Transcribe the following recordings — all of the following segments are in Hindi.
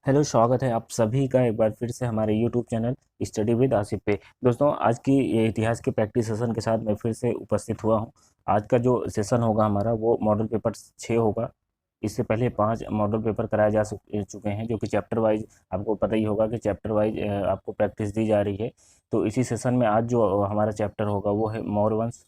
हेलो, स्वागत है आप सभी का एक बार फिर से हमारे YouTube channel study with Asif पे। दोस्तों, आज की ये इतिहास के प्रैक्टिस सेशन के साथ मैं फिर से उपस्थित हुआ हूँ। आज का जो सेशन होगा हमारा वो मॉडल पेपर 6 होगा। इससे पहले 5 मॉडल पेपर कराए जा चुके हैं, जो कि चैप्टर वाइज आपको पता ही होगा कि चैप्टर वाइज आपको प्रैक्टिस दी जा रही है। तो इसी सेशन में आज जो हमारा चैप्टर होगा वो है मौर्य वंश।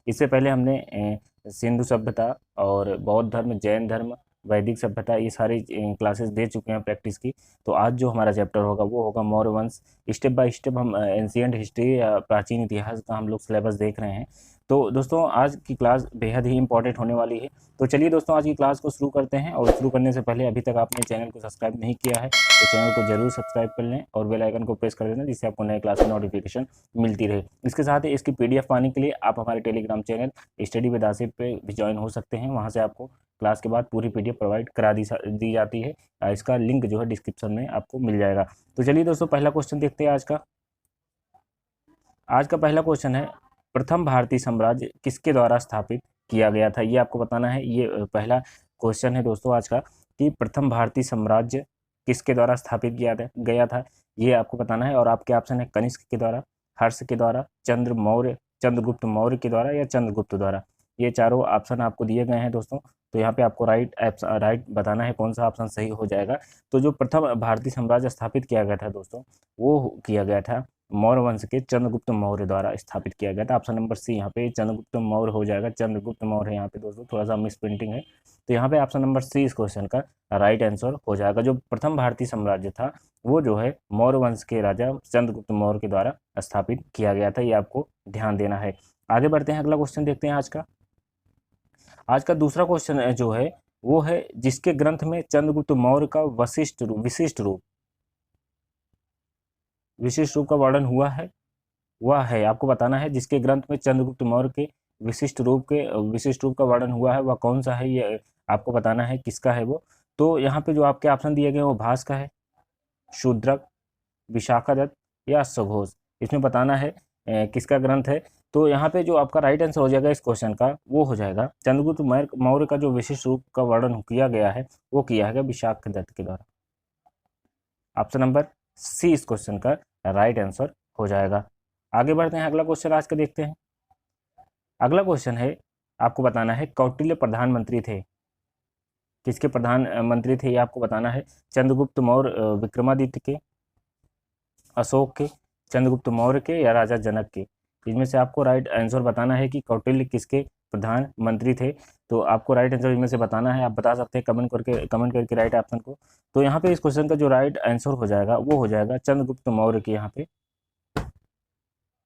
इससे पहले हमने सिंधु सभ्यता और बौद्ध धर्म, जैन धर्म, वैदिक सभ्यता, ये सारी क्लासेस दे चुके हैं प्रैक्टिस की। तो आज जो हमारा चैप्टर होगा वो होगा मौर्य वंश। स्टेप बाय स्टेप हम एंशियंट हिस्ट्री या प्राचीन इतिहास का हम लोग सिलेबस देख रहे हैं। तो दोस्तों, आज की क्लास बेहद ही इंपॉर्टेंट होने वाली है। तो चलिए दोस्तों, आज की क्लास को शुरू करते हैं। और शुरू करने से पहले अभी तक आपने चैनल को सब्सक्राइब नहीं किया है तो चैनल को जरूर सब्सक्राइब कर लें और बेल आइकन को प्रेस कर देना, जिससे आपको नए क्लास की नोटिफिकेशन मिलती रहे। इसके साथ ही इसकी पीडीएफ पाने के लिए आप हमारे Telegram channel study with Asif पे भी ज्वाइन हो सकते हैं। वहाँ से आपको क्लास के बाद पूरी पीडीएफ प्रोवाइड करा दी जाती है। इसका लिंक जो है डिस्क्रिप्शन में आपको मिल जाएगा। तो चलिए दोस्तों, पहला क्वेश्चन देखते हैं आज का। आज का पहला क्वेश्चन है, प्रथम भारतीय साम्राज्य किसके द्वारा स्थापित किया गया था? ये आपको बताना है। ये पहला क्वेश्चन है दोस्तों आज का, कि प्रथम भारतीय साम्राज्य किसके द्वारा स्थापित किया गया था, ये आपको बताना है। और आपके ऑप्शन है कनिष्क के द्वारा, हर्ष के द्वारा, चंद्रगुप्त मौर्य के द्वारा या चंद्रगुप्त द्वारा। ये चारों ऑप्शन आपको दिए गए हैं दोस्तों। तो यहाँ पे आपको राइट बताना है कौन सा ऑप्शन सही हो जाएगा। तो जो प्रथम भारतीय साम्राज्य स्थापित किया गया था दोस्तों, वो किया गया था मौर्य वंश के चंद्रगुप्त मौर्य द्वारा स्थापित किया गया था। ऑप्शन नंबर सी यहाँ पे चंद्रगुप्त मौर्य हो जाएगा। चंद्रगुप्त मौर्य यहाँ पे दोस्तों थोड़ा सा मिस प्रिंटिंग है। तो यहाँ पे ऑप्शन नंबर सी इस क्वेश्चन का राइट आंसर हो जाएगा। जो प्रथम भारतीय साम्राज्य था वो जो है मौर्य वंश के राजा चंद्रगुप्त मौर्य के द्वारा स्थापित किया गया था। ये आपको ध्यान देना है। आगे बढ़ते हैं, अगला क्वेश्चन देखते हैं आज का। आज का दूसरा क्वेश्चन जो है वो है, जिसके ग्रंथ में चंद्रगुप्त मौर्य का विशिष्ट रूप का वर्णन हुआ है, वह है आपको बताना है। जिसके ग्रंथ में चंद्रगुप्त मौर्य के विशिष्ट रूप का वर्णन हुआ है वह कौन सा है, ये आपको बताना है किसका है वो। तो यहाँ पे जो आपके ऑप्शन दिए गए वो भास का है, शूद्रक, विशाखादत्त या अश्वघोष। इसमें बताना है किसका ग्रंथ है। तो यहाँ पे जो आपका राइट आंसर हो जाएगा इस क्वेश्चन का वो हो जाएगा, चंद्रगुप्त मौर्य का जो विशिष्ट रूप का वर्णन किया गया है वो किया है विशाखादत्त के द्वारा। ऑप्शन नंबर सी इस क्वेश्चन का राइट आंसर हो जाएगा। आगे बढ़ते हैं, अगला क्वेश्चन आज का देखते हैं। अगला क्वेश्चन है, आपको बताना है कौटिल्य प्रधानमंत्री थे, किसके प्रधानमंत्री थे ये आपको बताना है। चंद्रगुप्त मौर्य विक्रमादित्य के, अशोक के, चंद्रगुप्त मौर्य के या राजा जनक के। इनमें से आपको राइट आंसर बताना है कि कौटिल्य किसके प्रधानमंत्री थे। तो आपको राइट आंसर इनमें से बताना है। आप बता सकते हैं कमेंट करके राइट ऑप्शन को। तो यहाँ पे इस क्वेश्चन का जो राइट आंसर हो जाएगा वो हो जाएगा चंद्रगुप्त मौर्य के। यहाँ पे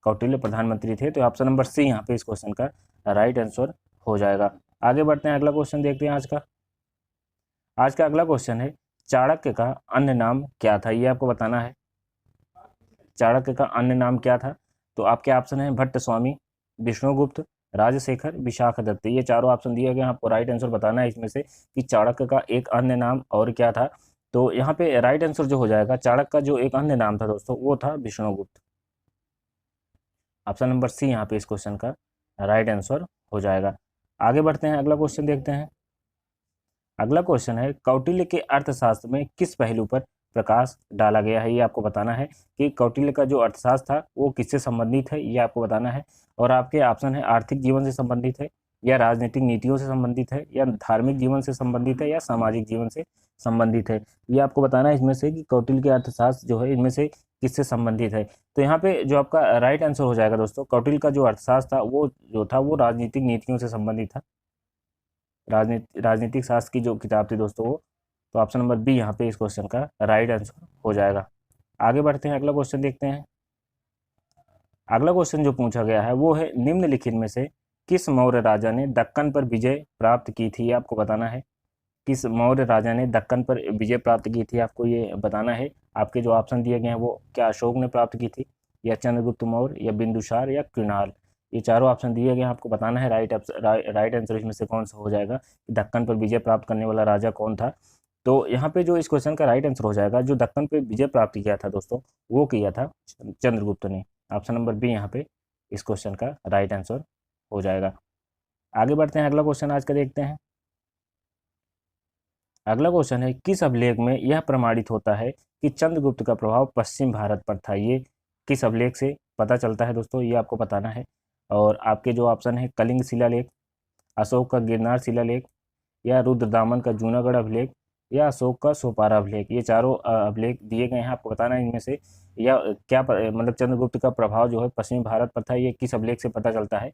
कौटिल्य प्रधानमंत्री थे। तो ऑप्शन नंबर सी यहाँ पे इस क्वेश्चन का राइट आंसर हो जाएगा। आगे बढ़ते हैं, अगला क्वेश्चन देखते हैं आज का। आज का अगला क्वेश्चन है, चाणक्य का अन्य नाम क्या था, ये आपको बताना है। चाणक्य का अन्य नाम क्या था? तो आपके ऑप्शन है भट्ट स्वामी, विष्णुगुप्त, राजशेखर, विशाखदत्त। ये चारों ऑप्शन दिए गए हैं, आपको राइट आंसर बताना है इसमें से कि चाणक्य का एक अन्य नाम और क्या था। तो यहाँ पे राइट आंसर जो हो जाएगा, चाणक्य का जो एक अन्य नाम था दोस्तों वो था विष्णुगुप्त। ऑप्शन नंबर सी यहाँ पे इस क्वेश्चन का राइट आंसर हो जाएगा। आगे बढ़ते हैं, अगला क्वेश्चन देखते हैं। अगला क्वेश्चन है, कौटिल्य के अर्थशास्त्र में किस पहलू पर प्रकाश डाला गया है, ये आपको बताना है कि कौटिल्य का जो अर्थशास्त्र था वो किससे संबंधित है, ये आपको बताना है। और आपके ऑप्शन है आर्थिक जीवन से संबंधित है, या राजनीतिक नीतियों से संबंधित है, या धार्मिक जीवन से संबंधित है, या सामाजिक जीवन से संबंधित है। ये आपको बताना है इसमें से कि कौटिल्य के अर्थशास्त्र जो है इनमें से किससे संबंधित है। तो यहाँ पे जो आपका राइट आंसर हो जाएगा दोस्तों, कौटिल्य का जो अर्थशास्त्र था वो जो था वो राजनीतिक नीतियों से संबंधित था। राजनीतिक शास्त्र की जो किताब थी दोस्तों वो। तो ऑप्शन नंबर बी यहाँ पे इस क्वेश्चन का राइट आंसर हो जाएगा। आगे बढ़ते हैं, अगला क्वेश्चन देखते हैं। अगला क्वेश्चन जो पूछा गया है वो है, निम्नलिखित में से किस मौर्य राजा ने दक्कन पर विजय प्राप्त की थी, आपको बताना है। किस मौर्य राजा ने दक्कन पर विजय प्राप्त की थी, आपको ये बताना है। आपके जो ऑप्शन दिए गए हैं वो क्या अशोक ने प्राप्त की थी, या चंद्रगुप्त मौर्य, या बिंदुसार, या कृणाल। ये चारों ऑप्शन दिए गए हैं, आपको बताना है राइट आंसर इसमें से कौन सा हो जाएगा, दक्कन पर विजय प्राप्त करने वाला राजा कौन था। तो यहाँ पे जो इस क्वेश्चन का राइट आंसर हो जाएगा, जो दक्कन पे विजय प्राप्त किया था दोस्तों वो किया था चंद्रगुप्त ने। ऑप्शन नंबर बी यहाँ पे इस क्वेश्चन का राइट आंसर हो जाएगा। आगे बढ़ते हैं, अगला क्वेश्चन आज का देखते हैं। अगला क्वेश्चन है, किस अभिलेख में यह प्रमाणित होता है कि चंद्रगुप्त का प्रभाव पश्चिम भारत पर था? ये किस अभिलेख से पता चलता है दोस्तों, ये आपको बताना है। और आपके जो ऑप्शन है, कलिंग शिलालेख, अशोक का गिरनार शिलालेख, या रुद्रदामन का जूनागढ़ अभिलेख, या अशोक का सोपारा अभिलेख। ये चारों अभिलेख दिए गए हैं, आपको बताना है इनमें से या क्या मतलब चंद्रगुप्त का प्रभाव जो है पश्चिमी भारत पर था, ये किस अभिलेख से पता चलता है।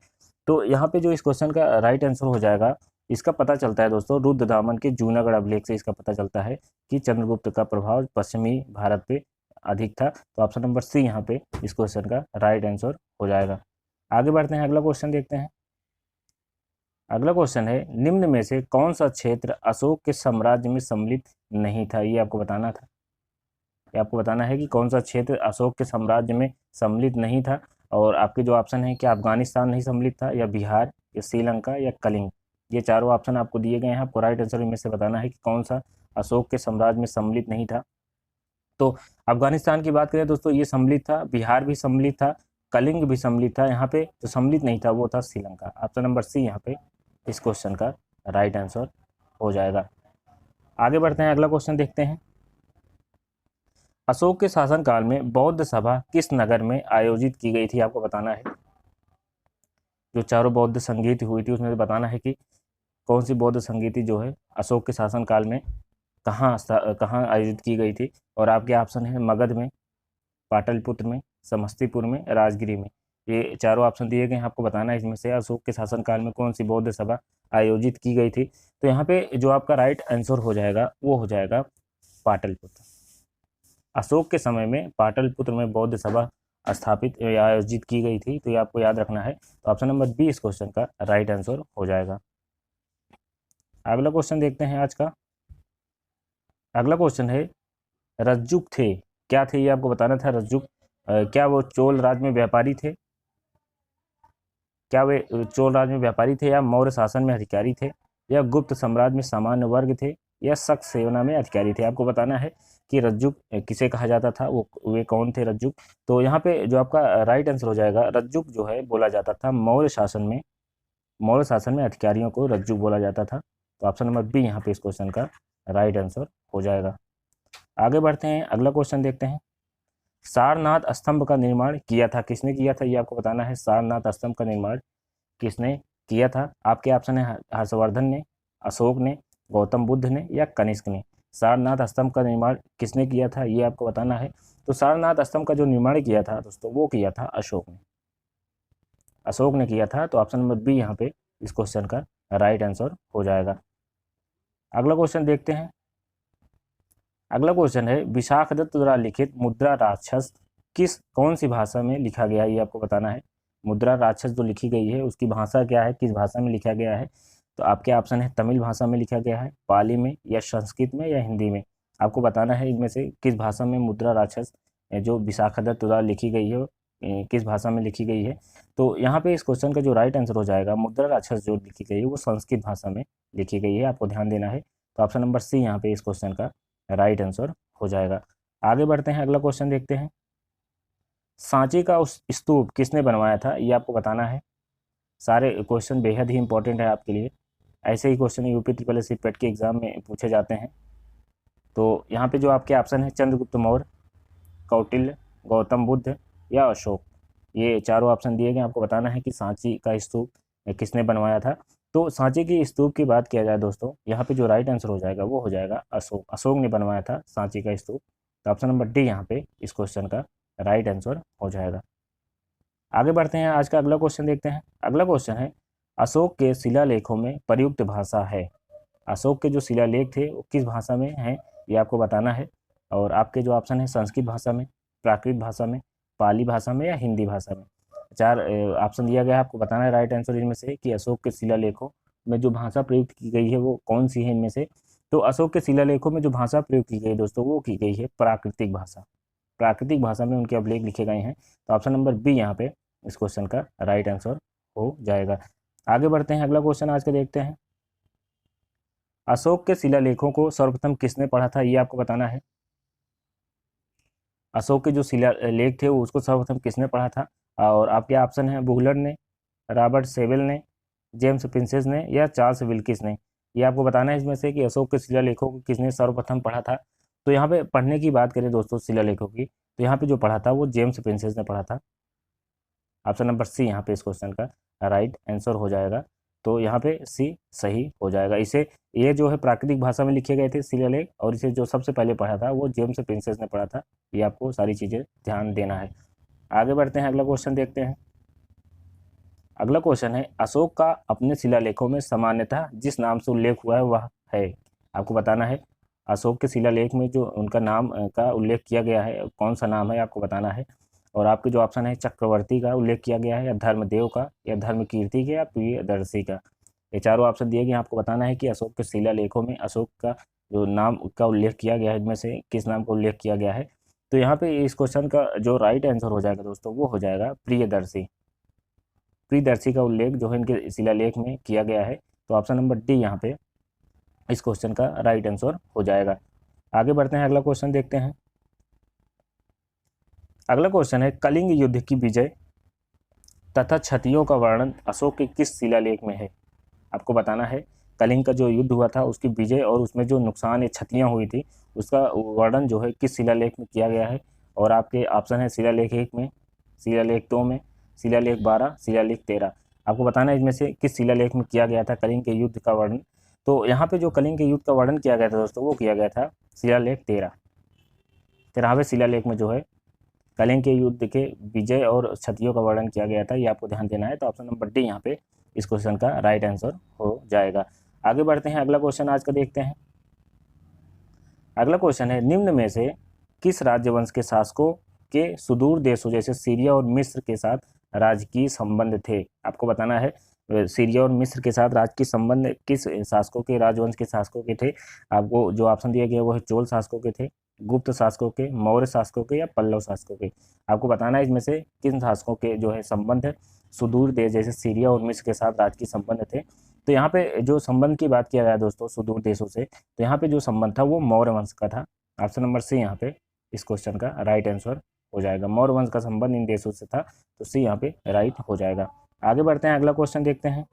तो यहाँ पे जो इस क्वेश्चन का राइट आंसर हो जाएगा, इसका पता चलता है दोस्तों रुद्रदामन के जूनागढ़ अभिलेख से इसका पता चलता है कि चंद्रगुप्त का प्रभाव पश्चिमी भारत पे अधिक था। तो ऑप्शन नंबर सी यहाँ पे इस क्वेश्चन का राइट आंसर हो जाएगा। आगे बढ़ते हैं, अगला क्वेश्चन देखते हैं। अगला क्वेश्चन है, निम्न में से कौन सा क्षेत्र अशोक के साम्राज्य में सम्मिलित नहीं था? ये आपको बताना था। ये आपको बताना है कि कौन सा क्षेत्र अशोक के साम्राज्य में सम्मिलित नहीं था। और आपके जो ऑप्शन है, क्या अफगानिस्तान नहीं सम्मिलित था, या बिहार, या श्रीलंका, या कलिंग। ये चारों ऑप्शन आपको दिए गए हैं, आपको राइट आंसर इनमें से बताना है कि कौन सा अशोक के साम्राज्य में सम्मिलित नहीं था। तो अफगानिस्तान की बात करें दोस्तों, ये सम्मिलित था, बिहार भी सम्मिलित था, कलिंग भी सम्मिलित था। यहाँ पे जो सम्मिलित नहीं था वो था श्रीलंका। ऑप्शन नंबर सी यहाँ पे इस क्वेश्चन का राइट आंसर हो जाएगा। आगे बढ़ते हैं, अगला क्वेश्चन देखते हैं। अशोक के शासनकाल में बौद्ध सभा किस नगर में आयोजित की गई थी? आपको बताना है। जो चारों बौद्ध संगीत हुई थी उसमें से बताना है कि कौन सी बौद्ध संगीति जो है अशोक के शासनकाल में कहाँ आयोजित की गई थी। और आपके ऑप्शन है मगध में, पाटलिपुत्र में, समस्तीपुर में, राजगिरी में। ये चारों ऑप्शन दिए गए हैं, आपको बताना है इसमें से अशोक के शासनकाल में कौन सी बौद्ध सभा आयोजित की गई थी। तो यहाँ पे जो आपका राइट आंसर हो जाएगा वो हो जाएगा पाटलिपुत्र। अशोक के समय में पाटलिपुत्र में बौद्ध सभा स्थापित या आयोजित की गई थी। तो ये आपको याद रखना है। तो ऑप्शन नंबर बी इस क्वेश्चन का राइट आंसर हो जाएगा। अगला क्वेश्चन देखते हैं आज का। अगला क्वेश्चन है, रज्जुक थे, क्या थे ये आपको बताना था। रज्जुक क्या वो चोल राज में व्यापारी थे? क्या वे चोल राज में व्यापारी थे, या मौर्य शासन में अधिकारी थे, या गुप्त साम्राज्य में सामान्य वर्ग थे, या शक सेना में अधिकारी थे? आपको बताना है कि रज्जुक किसे कहा जाता था, वो वे कौन थे रज्जुक। तो यहाँ पे जो आपका राइट आंसर हो जाएगा, रज्जुक जो है बोला जाता था मौर्य शासन में अधिकारियों को रज्जुक बोला जाता था। तो ऑप्शन नंबर बी यहाँ पे इस क्वेश्चन का राइट आंसर हो जाएगा। आगे बढ़ते हैं, अगला क्वेश्चन देखते हैं। सारनाथ स्तंभ का निर्माण किया था, किसने किया था? ये आपको बताना है। सारनाथ स्तंभ का निर्माण किसने किया था? आपके ऑप्शन है हर्षवर्धन ने, अशोक ने, गौतम बुद्ध ने, या कनिष्क ने। सारनाथ स्तंभ का निर्माण किसने किया था ये आपको बताना है। तो सारनाथ स्तंभ का जो निर्माण किया था दोस्तों वो किया था अशोक ने किया था। तो ऑप्शन नंबर बी यहाँ पे इस क्वेश्चन का राइट आंसर हो जाएगा। अगला क्वेश्चन देखते हैं। अगला क्वेश्चन है, विशाखदत्त द्वारा लिखित मुद्रा राक्षस कौन सी भाषा में लिखा गया है? ये आपको बताना है। मुद्रा राक्षस जो लिखी गई है उसकी भाषा क्या है, किस भाषा में लिखा गया है? तो आपके ऑप्शन है तमिल भाषा में लिखा गया है, पाली में, या संस्कृत में, या हिंदी में। आपको बताना है इनमें से किस भाषा में मुद्रा राक्षस जो विशाखदत्त द्वारा लिखी गई है किस भाषा में लिखी गई है। तो यहाँ पे इस क्वेश्चन का जो राइट आंसर हो जाएगा, मुद्रा राक्षस जो लिखी गई है वो संस्कृत भाषा में लिखी गई है, आपको ध्यान देना है। तो ऑप्शन नंबर सी यहाँ पे इस क्वेश्चन का राइट आंसर हो जाएगा। आगे बढ़ते हैं, अगला क्वेश्चन देखते हैं। सांची का उस स्तूप किसने बनवाया था? ये आपको बताना है। सारे क्वेश्चन बेहद ही इंपॉर्टेंट है आपके लिए। ऐसे ही क्वेश्चन यूपी ट्रिपल एस पेट के एग्जाम में पूछे जाते हैं। तो यहाँ पे जो आपके ऑप्शन है चंद्रगुप्त मौर्य, कौटिल्य, गौतम बुद्ध, या अशोक। ये चारों ऑप्शन दिए गए, आपको बताना है कि सांची का स्तूप किसने बनवाया था। तो सांची की स्तूप की बात किया जाए दोस्तों, यहाँ पे जो राइट आंसर हो जाएगा वो हो जाएगा अशोक ने बनवाया था सांची का स्तूप। तो ऑप्शन नंबर डी यहाँ पे इस क्वेश्चन का राइट आंसर हो जाएगा। आगे बढ़ते हैं, आज का अगला क्वेश्चन देखते हैं। अगला क्वेश्चन है, अशोक के शिलालेखों में प्रयुक्त भाषा है। अशोक के जो शिलालेख थे वो किस भाषा में हैं ये आपको बताना है। और आपके जो ऑप्शन है संस्कृत भाषा में, प्राकृत भाषा में, पाली भाषा में, या हिंदी भाषा में। चार ऑप्शन दिया गया है, आपको बताना है राइट आंसर इनमें से कि अशोक के शिलालेखों में जो भाषा प्रयुक्त की गई है वो कौन सी है इनमें से। तो अशोक के शिलालेखों में जो भाषा प्रयोग की गई दोस्तों वो की गई है प्राकृतिक भाषा। प्राकृतिक भाषा में उनके अभिलेख लिखे गए हैं। तो ऑप्शन नंबर बी यहाँ पे इस क्वेश्चन का राइट आंसर हो जाएगा। आगे बढ़ते हैं, अगला क्वेश्चन आज का देखते हैं। अशोक के शिलालेखों को सर्वप्रथम किसने पढ़ा था ये आपको बताना है। अशोक के जो शिलालेख थे वो उसको सर्वप्रथम किसने पढ़ा था। और आपके ऑप्शन है बुगलर ने, रॉबर्ट सेवेल ने, जेम्स प्रिंसेस ने, या चार्ल्स विल्किस ने। ये आपको बताना है इसमें से कि अशोक के शिलालेखों को किसने सर्वप्रथम पढ़ा था। तो यहाँ पे पढ़ने की बात करें दोस्तों शिलालेखों की, तो यहाँ पे जो पढ़ा था वो जेम्स प्रिंसेस ने पढ़ा था। ऑप्शन नंबर सी यहाँ पे इस क्वेश्चन का राइट आंसर हो जाएगा। तो यहाँ पे सी सही हो जाएगा। इसे ये जो है प्राकृतिक भाषा में लिखे गए थे शिलालेख, और इसे जो सबसे पहले पढ़ा था वो जेम्स प्रिंसेस ने पढ़ा था। ये आपको सारी चीज़ें ध्यान देना है। आगे बढ़ते हैं, अगला क्वेश्चन देखते हैं। अगला क्वेश्चन है, अशोक का अपने शिलालेखों में सामान्यतः जिस नाम से उल्लेख हुआ है वह है। आपको बताना है अशोक के शिलालेख में जो उनका नाम का उल्लेख किया गया है कौन सा नाम है, आपको बताना है। और आपके जो ऑप्शन है, चक्रवर्ती का उल्लेख किया गया है, या धर्मदेव का, या धर्मकीर्ति के, या प्रियदर्शी का। ये चारों ऑप्शन दिए गए। आपको बताना है कि अशोक के शिलालेखों में अशोक का जो नाम का उल्लेख किया गया है इनमें से किस नाम का उल्लेख किया गया है। तो यहाँ पे इस क्वेश्चन का जो राइट आंसर हो जाएगा दोस्तों वो हो जाएगा प्रियदर्शी। प्रियदर्शी का उल्लेख जो है इनके शिलालेख में किया गया है। तो ऑप्शन नंबर डी यहाँ पे इस क्वेश्चन का राइट आंसर हो जाएगा। आगे बढ़ते हैं, अगला क्वेश्चन देखते हैं। अगला क्वेश्चन है, कलिंग युद्ध की विजय तथा क्षतियों का वर्णन अशोक के किस शिलालेख में है। आपको बताना है कलिंग का जो युद्ध हुआ था उसकी विजय और उसमें जो नुकसान या क्षतियाँ हुई थी उसका वर्णन जो है किस शिलालेख में किया गया है। और आपके ऑप्शन है शिलालेख 1 में, शिलालेख 2 में, शिलालेख 12, शिलालेख 13। आपको बताना है इसमें से किस शिलालेख में किया गया था कलिंग के युद्ध का वर्णन। तो यहाँ पे जो कलिंग के युद्ध का वर्णन किया गया था दोस्तों वो किया गया था शिलालेख 13वें शिलालेख में जो है कलिंग के युद्ध के विजय और क्षतियों का वर्णन किया गया था। ये आपको ध्यान देना है। तो ऑप्शन नंबर डी यहाँ पे इस क्वेश्चन का राइट आंसर हो जाएगा। आगे बढ़ते हैं, अगला क्वेश्चन आज का देखते हैं। अगला क्वेश्चन है, निम्न में से किस राजवंश के शासकों के सुदूर देशों जैसे सीरिया और मिस्र के साथ राजकीय संबंध थे। आपको बताना है सीरिया और मिस्र के साथ राजकीय संबंध किस शासकों के, राजवंश के शासकों के थे। आपको जो ऑप्शन दिया गया वो है चोल शासकों के थे, गुप्त शासकों के, मौर्य शासकों के, या पल्लव शासकों के। आपको बताना है इसमें से किन शासकों के जो है संबंध है सुदूर देश जैसे सीरिया और मिस्र के साथ राजकीय संबंध थे। तो यहाँ पे जो संबंध की बात किया गया दोस्तों सुदूर देशों से, तो यहाँ पे जो संबंध था वो मौर्य वंश का था। ऑप्शन नंबर सी यहाँ पे इस क्वेश्चन का राइट आंसर हो जाएगा। मौर्य वंश का संबंध इन देशों से था, तो सी यहाँ पे राइट हो जाएगा। आगे बढ़ते हैं, अगला क्वेश्चन देखते हैं।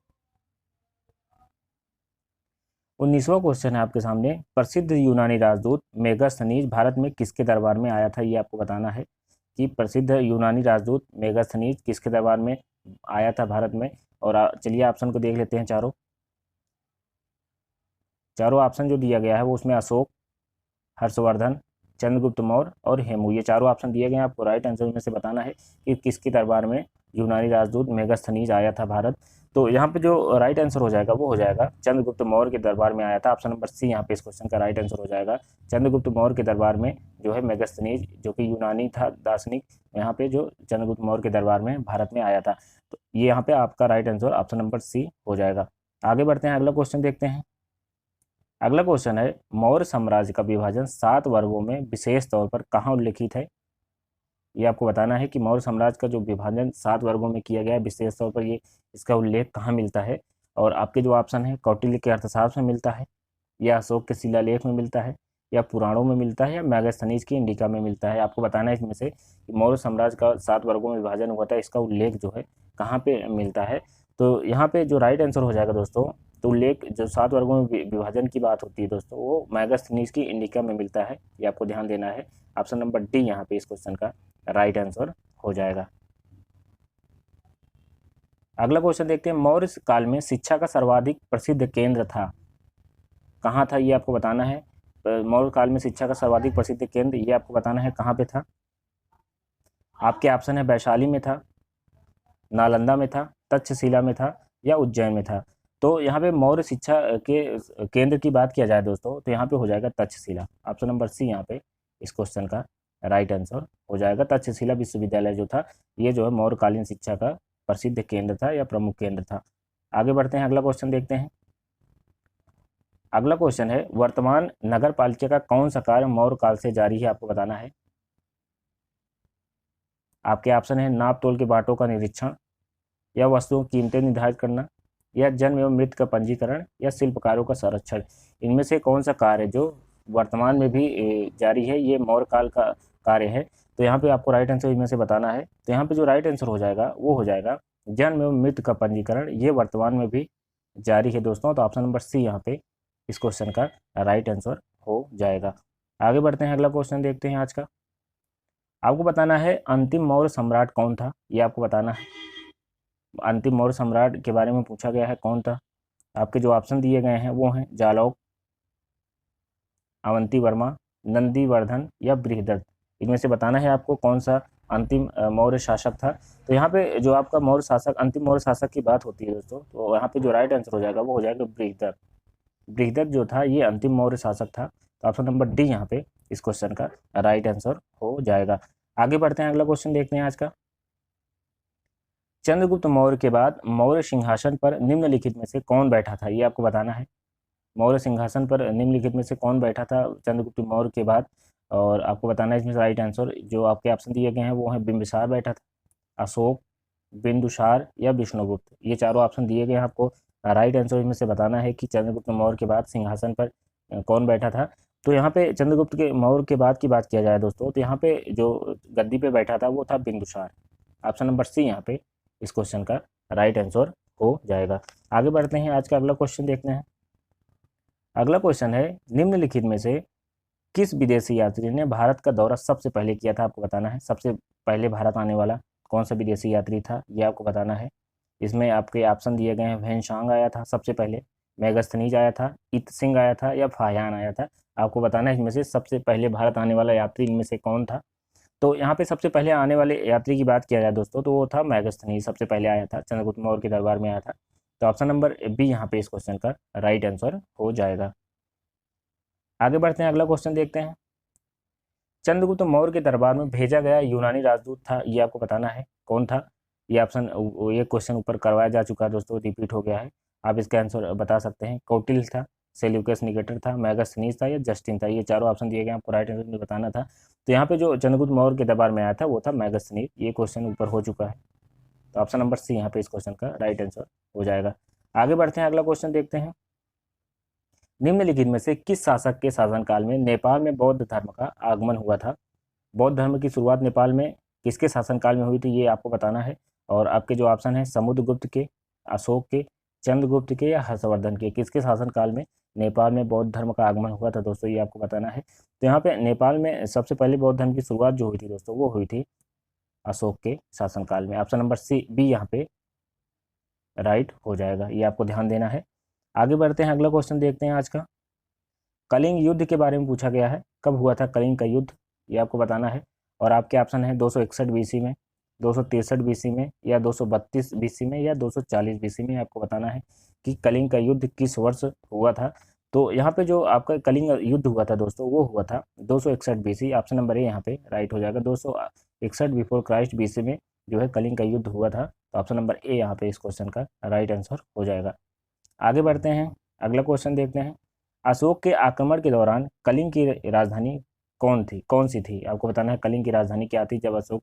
19वां क्वेश्चन है आपके सामने, प्रसिद्ध यूनानी राजदूत मेगास्थनीज भारत में किसके दरबार में आया था। ये आपको बताना है कि प्रसिद्ध यूनानी राजदूत मेगास्थनीज किसके दरबार में आया था भारत में। और चलिए ऑप्शन को देख लेते हैं। चारों ऑप्शन जो दिया गया है वो उसमें अशोक, हर्षवर्धन, चंद्रगुप्त मौर्य और हेमू, ये चारों ऑप्शन दिए गए हैं। आपको राइट आंसर में से बताना है कि किसके दरबार में यूनानी राजदूत मेगास्थनीज आया था भारत। तो यहाँ पे जो राइट आंसर हो जाएगा वो हो जाएगा चंद्रगुप्त मौर्य के दरबार में आया था। ऑप्शन नंबर सी यहाँ पे इस क्वेश्चन का राइट आंसर हो जाएगा। चंद्रगुप्त मौर्य के दरबार में जो है मेगास्थनीज जो कि यूनानी था दार्शनिक, यहाँ पे जो चंद्रगुप्त मौर्य के दरबार में भारत में आया था। तो ये यहाँ पे आपका right answer option number C हो जाएगा। आगे बढ़ते हैं, अगला क्वेश्चन देखते हैं। अगला क्वेश्चन है, मौर्य साम्राज्य का विभाजन 7 वर्गों में विशेष तौर पर कहाँ उल्लेखित है। ये आपको बताना है कि मौर्य साम्राज्य का जो विभाजन 7 वर्गों में किया गया है विशेष तौर पर ये इसका उल्लेख कहाँ मिलता है। और आपके जो ऑप्शन है कौटिल्य के अर्थशास्त्र में मिलता है, या अशोक के शिलालेख में मिलता है, या पुराणों में मिलता है, या मेगास्थनीज की इंडिका में मिलता है। आपको बताना है इसमें से कि मौर्य साम्राज्य का 7 वर्गों में विभाजन हुआ था इसका उल्लेख जो है कहाँ पे मिलता है। तो यहाँ पे जो राइट आंसर हो जाएगा दोस्तों, तो उल्लेख जो 7 वर्गों में विभाजन की बात होती है दोस्तों वो मेगास्थनीज की इंडिका में मिलता है। ये आपको ध्यान देना है। ऑप्शन नंबर डी यहाँ पे इस क्वेश्चन का राइट आंसर हो जाएगा। अगला क्वेश्चन देखते हैं, मौर्य काल में शिक्षा का सर्वाधिक प्रसिद्ध केंद्र था कहाँ था। ये आपको बताना है। मौर्य काल में शिक्षा का सर्वाधिक प्रसिद्ध केंद्र ये आपको बताना है कहाँ पे था। आपके ऑप्शन है वैशाली में था, नालंदा में था, तक्षशिला में था, या उज्जैन में था। तो यहाँ पे मौर्य शिक्षा के केंद्र की बात किया जाए दोस्तों तो यहाँ पे हो जाएगा तक्षशिला। ऑप्शन नंबर सी यहाँ पे इस क्वेश्चन का राइट आंसर हो जाएगा। तक्षशिला विश्वविद्यालय जो था ये जो है मौर्यकालीन शिक्षा का प्रसिद्ध केंद्र था या प्रमुख केंद्र था। आगे बढ़ते हैं, अगला क्वेश्चन देखते हैं। अगला क्वेश्चन है, वर्तमान नगर पालिका का कौन सा कार्य मौर्य काल से जारी है। आपको बताना है। आपके ऑप्शन है नाप तोल के बांटों का निरीक्षण, या वस्तुओं की कीमतें निर्धारित करना, या जन्म एवं मृत्यु का पंजीकरण, या शिल्पकारों का संरक्षण। इनमें से कौन सा कार्य जो वर्तमान में भी जारी है ये मौर्य काल का कार्य है। तो यहाँ पे आपको राइट आंसर इनमें से बताना है। तो यहाँ पे जो राइट आंसर हो जाएगा वो हो जाएगा जन्म एवं मृत्यु का पंजीकरण। ये वर्तमान में भी जारी है दोस्तों। तो ऑप्शन नंबर सी यहाँ पे इस क्वेश्चन का राइट आंसर हो जाएगा। आगे बढ़ते हैं, अगला क्वेश्चन देखते हैं आज का। आपको बताना है अंतिम मौर्य सम्राट कौन था, ये आपको बताना है। अंतिम मौर्य सम्राट के बारे में पूछा गया है, कौन था। आपके जो ऑप्शन दिए गए हैं वो हैं जालौक, अवंती वर्मा, नंदीवर्धन या बृहदत्त। इनमें से बताना है आपको कौन सा अंतिम मौर्य शासक था। तो यहाँ पे जो आपका मौर्य शासक, अंतिम मौर्य शासक की बात होती है दोस्तों, तो यहाँ पे जो राइट आंसर हो जाएगा वो हो जाएगा बृहदत्त। बृहदत्त जो था ये अंतिम मौर्य शासक था। तो ऑप्शन नंबर डी यहाँ पे इस क्वेश्चन का राइट आंसर हो जाएगा। आगे बढ़ते हैं, अगला क्वेश्चन देखते हैं आज का। चंद्रगुप्त मौर्य के बाद मौर्य सिंहासन पर निम्नलिखित में से कौन बैठा था, ये आपको बताना है। मौर्य सिंहासन पर निम्नलिखित में से कौन बैठा था चंद्रगुप्त मौर्य के बाद, और आपको बताना है इसमें से राइट आंसर। जो आपके ऑप्शन दिए गए हैं वो हैं बिंबिसार बैठा था, अशोक, बिंदुसार या विष्णुगुप्त। ये चारों ऑप्शन दिए गए हैं आपको। राइट आंसर इसमें से बताना है कि चंद्रगुप्त मौर्य के बाद सिंहासन पर कौन बैठा था। तो यहाँ पे चंद्रगुप्त के मौर्य के बाद की बात किया जाए दोस्तों, तो यहाँ पे जो गद्दी पे बैठा था वो था बिंदुसार। ऑप्शन नंबर सी यहाँ पे इस क्वेश्चन का राइट आंसर हो जाएगा। आगे बढ़ते हैं, आज का अगला क्वेश्चन देखते हैं। अगला क्वेश्चन है निम्नलिखित में से किस विदेशी यात्री ने भारत का दौरा सबसे पहले किया था, आपको बताना है। सबसे पहले भारत आने वाला कौन सा विदेशी यात्री था, ये आपको बताना है। इसमें आपके ऑप्शन दिए गए हैं, वैनसांग आया था सबसे पहले, मेगस्थनीज आया था, इत सिंह आया था या फाहियान आया था। आपको बताना है इसमें से सबसे पहले भारत आने वाला यात्री इनमें से कौन था। तो यहाँ पे सबसे पहले आने वाले यात्री की बात किया जाए दोस्तों, तो वो था मेगस्थनीज, सबसे पहले आया था, चंद्रगुप्त मौर्य के दरबार में आया था। तो ऑप्शन नंबर बी यहाँ पे इस क्वेश्चन का राइट आंसर हो जाएगा। आगे बढ़ते हैं, अगला क्वेश्चन देखते हैं। चंद्रगुप्त मौर्य के दरबार में भेजा गया यूनानी राजदूत था, ये आपको बताना है कौन था। ये ऑप्शन, ये क्वेश्चन ऊपर करवाया जा चुका है दोस्तों, रिपीट हो गया है। आप इसका आंसर बता सकते हैं। कौटिल्य था, सेल्यूकस निकेटर था, मेगास्थनीज था या जस्टिन था। ये चारों ऑप्शन दिए गए, आपको राइट आंसर बताना था। तो यहाँ पे जो चंद्रगुप्त मौर्य के दरबार में आया था वो था मेगास्थनीज। ये क्वेश्चन ऊपर हो चुका है। तो ऑप्शन नंबर सी यहाँ पे इस क्वेश्चन का राइट आंसर हो जाएगा। आगे बढ़ते हैं, अगला क्वेश्चन देखते हैं। निम्नलिखित में से किस शासक के शासनकाल में नेपाल में बौद्ध धर्म का आगमन हुआ था। बौद्ध धर्म की शुरुआत नेपाल में किसके शासनकाल में हुई थी, ये आपको बताना है। और आपके जो ऑप्शन है समुद्रगुप्त के, अशोक के, चंद्रगुप्त के या हर्षवर्धन के, किसके शासनकाल में नेपाल में बौद्ध धर्म का आगमन हुआ था दोस्तों, ये आपको बताना है। तो यहाँ पे नेपाल में सबसे पहले बौद्ध धर्म की शुरुआत जो हुई थी दोस्तों वो हुई थी अशोक के शासनकाल में। ऑप्शन नंबर सी बी यहाँ पे राइट हो जाएगा, ये आपको ध्यान देना है। आगे बढ़ते हैं, अगला क्वेश्चन देखते हैं आज का। कलिंग युद्ध के बारे में पूछा गया है, कब हुआ था कलिंग का युद्ध, ये आपको बताना है। और आपके ऑप्शन है 261 बीसी में, 263 बीसी में या 232 बीसी में या 240 बीसी में। आपको बताना है कि कलिंग का युद्ध किस वर्ष हुआ था। तो यहाँ पे जो आपका कलिंग युद्ध हुआ था दोस्तों वो हुआ था 261 बीसी। ऑप्शन नंबर ए यहाँ पे राइट हो जाएगा। 261 बिफोर क्राइस्ट बीसी में जो है कलिंग का युद्ध हुआ था। तो ऑप्शन नंबर ए यहाँ पे इस क्वेश्चन का राइट आंसर हो जाएगा। आगे बढ़ते हैं, अगला क्वेश्चन देखते हैं। अशोक के आक्रमण के दौरान कलिंग की राजधानी कौन सी थी। आपको बताना है कलिंग की राजधानी क्या थी जब अशोक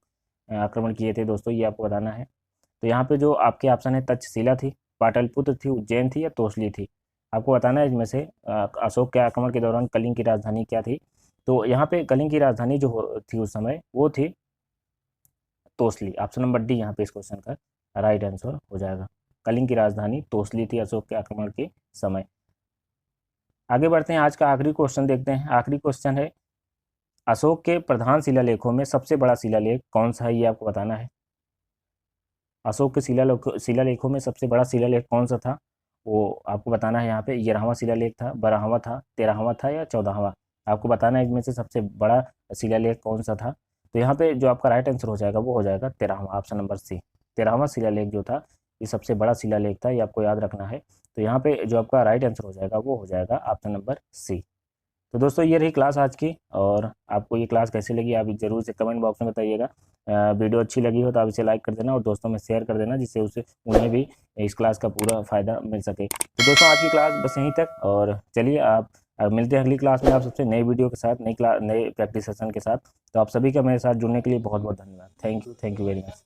आक्रमण किए थे दोस्तों, ये आपको बताना है। तो यहाँ पे जो आपके ऑप्शन है तक्षशिला थी, पाटलिपुत्र थी, उज्जैन थी या तोसली थी। आपको बताना है इसमें से अशोक के आक्रमण के दौरान कलिंग की राजधानी क्या थी। तो यहाँ पे कलिंग की राजधानी जो थी उस समय वो थी तोसली। ऑप्शन नंबर डी यहाँ पे इस क्वेश्चन का राइट आंसर हो जाएगा। कलिंग की राजधानी तोसली थी अशोक के आक्रमण के समय। आगे बढ़ते हैं, आज का आखिरी क्वेश्चन देखते हैं। आखिरी क्वेश्चन है अशोक के प्रधान शिलालेखों में सबसे बड़ा शिलालेख कौन सा है, ये आपको बताना है। अशोक के शिलालेखों में सबसे बड़ा शिलालेख कौन सा था, वो आपको बताना है। यहाँ पे 11वां शिलालेख था, 12वां था, 13वां था या 14वां। आपको बताना है इनमें से सबसे बड़ा शिलालेख कौन सा था। तो यहाँ पे जो आपका राइट आंसर हो जाएगा वो हो जाएगा 13वां, ऑप्शन नंबर सी। 13वां शिलालेख जो था ये सबसे बड़ा शिलालेख था, ये आपको याद रखना है। तो यहाँ पे जो आपका राइट आंसर हो जाएगा वो हो जाएगा ऑप्शन नंबर सी। तो दोस्तों ये रही क्लास आज की, और आपको ये क्लास कैसी लगी आप जरूर से कमेंट बॉक्स में बताइएगा। वीडियो अच्छी लगी हो तो आप इसे लाइक कर देना और दोस्तों में शेयर कर देना, जिससे उन्हें भी इस क्लास का पूरा फ़ायदा मिल सके। तो दोस्तों आज की क्लास बस यहीं तक, और चलिए आप मिलते हैं अगली क्लास में आप सबसे नई वीडियो के साथ, नई प्रैक्टिस सेशन के साथ। तो आप सभी का मेरे साथ जुड़ने के लिए बहुत बहुत धन्यवाद। Thank you very much.